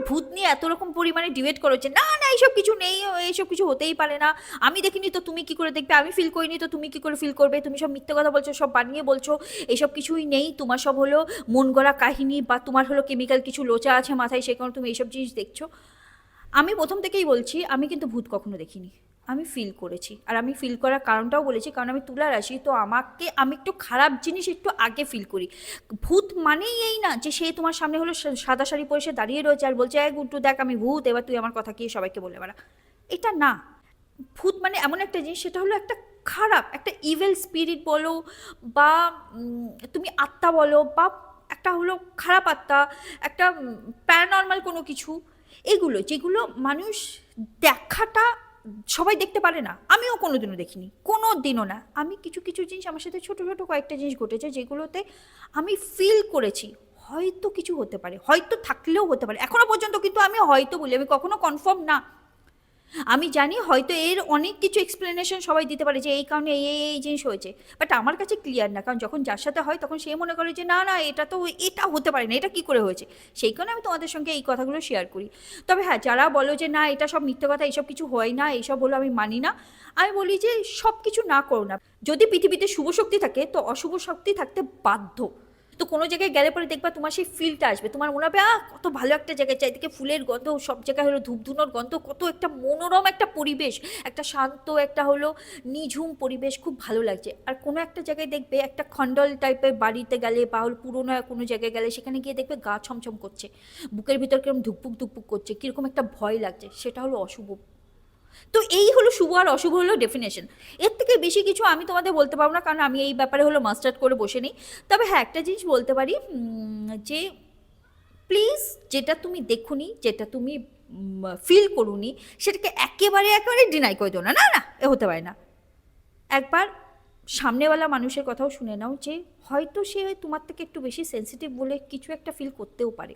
ভূত নিয়ে এত রকম পরিমাণে ডিবেট করেছে, না না এইসব কিছু নেই, এইসব কিছু হতেই পারে না, আমি দেখিনি তো তুমি কি করে দেখবে, আমি ফিল করিনি তো তুমি কি করে ফিল করবে, তুমি সব মিথ্যে কথা বলছো, সব বানিয়ে বলছো, এইসব কিছুই নেই, তোমার সব হলো মন গড়া কাহিনী, বা তোমার হলো কেমিক্যাল কিছু লোচা আছে মাথায়, সে কারণে তুমি এইসব জিনিস দেখছো। আমি প্রথম থেকেই বলছি আমি কিন্তু ভূত কখনো দেখিনি, আমি ফিল করেছি, আর আমি ফিল করার কারণটাও বলেছি, কারণ আমি তুলা রাশি, তো আমাকে আমি একটু খারাপ জিনিস একটু আগে ফিল করি। ভূত মানেই এই না যে সে তোমার সামনে হলো সাদা শাড়ি পরে সে দাঁড়িয়ে রয়েছে আর বলছে এক গুন্টু দেখ আমি ভূত, এবার তুই আমার কথা কি সবাইকে বলে বেড়া, এটা না। ভূত মানে এমন একটা জিনিস, সেটা হলো একটা খারাপ একটা ইভেল স্পিরিট বলো, বা তুমি আত্মা বলো, বা একটা হলো খারাপ আত্মা, একটা প্যারানর্মাল কোনো কিছু, এগুলো যেগুলো মানুষ দেখাটা সবাই দেখতে পারে না, আমিও কোনোদিনও দেখিনি, কোনো দিনও না। আমি কিছু কিছু জিনিস আমার সাথে ছোট ছোট কয়েকটা জিনিস ঘটেছে যেগুলোতে আমি ফিল করেছি হয়তো কিছু হতে পারে, হয়তো থাকলেও হতে পারে, এখনো পর্যন্ত কিন্তু আমি হয়তো বলি, আমি কখনো কনফার্ম না। আমি জানি হয়তো এর অনেক কিছু এক্সপ্লেনেশন সবাই দিতে পারে যে এই কারণে এই জিনিস হয়েছে, বাট আমার কাছে ক্লিয়ার না, কারণ যখন যার সাথে হয় তখন সে মনে করে যে না না এটা তো এটা হতে পারে না, এটা কি করে হয়েছে, সেই কারণে আমি তোমাদের সঙ্গে এই কথাগুলো শেয়ার করি। তবে হ্যাঁ, যারা বলো যে না এটা সব মিথ্যে কথা, এইসব কিছু হয় না, এইসব হলো আমি মানি না, আমি বলি যে সব কিছু না করো না। যদি পৃথিবীতে শুভ শক্তি থাকে তো অশুভ শক্তি থাকতে বাধ্য। তো কোনো জায়গায় গেলে পরে দেখবা তোমার সেই ফিলটা আসবে, তোমার মনে হবে কত ভালো একটা জায়গায়, চারিদিকে ফুলের গন্ধ, সব জায়গায় হলো ধূপধুনোর গন্ধ, কত একটা মনোরম একটা পরিবেশ, একটা শান্ত একটা হলো নিঝুম পরিবেশ, খুব ভালো লাগছে। আর কোনো একটা জায়গায় দেখবে একটা খন্ডল টাইপের বাড়িতে গেলে বা হলো পুরোনো কোনো জায়গায় গেলে সেখানে গিয়ে দেখবে গা ছমছম করছে, বুকের ভিতর কিরকম ধুকপুক ধুকপুক করছে, কীরকম একটা ভয় লাগছে, সেটা হলো অশুভ। তো এই হলো শুভ আর অশুভ হলো ডেফিনেশন। এর থেকে বেশি কিছু আমি তোমাদের বলতে পারবো না, কারণ আমি এই ব্যাপারে হলো মাস্টার্ড করে বসে নেই। তবে হ্যাঁ, একটা জিনিস বলতে পারি, যে প্লিজ যেটা তুমি দেখুনি, যেটা তুমি ফিল করুনি, সেটাকে একেবারে একেবারে ডিনাই করে দিও না, না না এ হতে পারে না। একবার সামনেওয়ালা মানুষের কথাও শুনে নাও, যে হয়তো সে তোমার থেকে একটু বেশি সেন্সিটিভ বলে কিছু একটা ফিল করতেও পারে।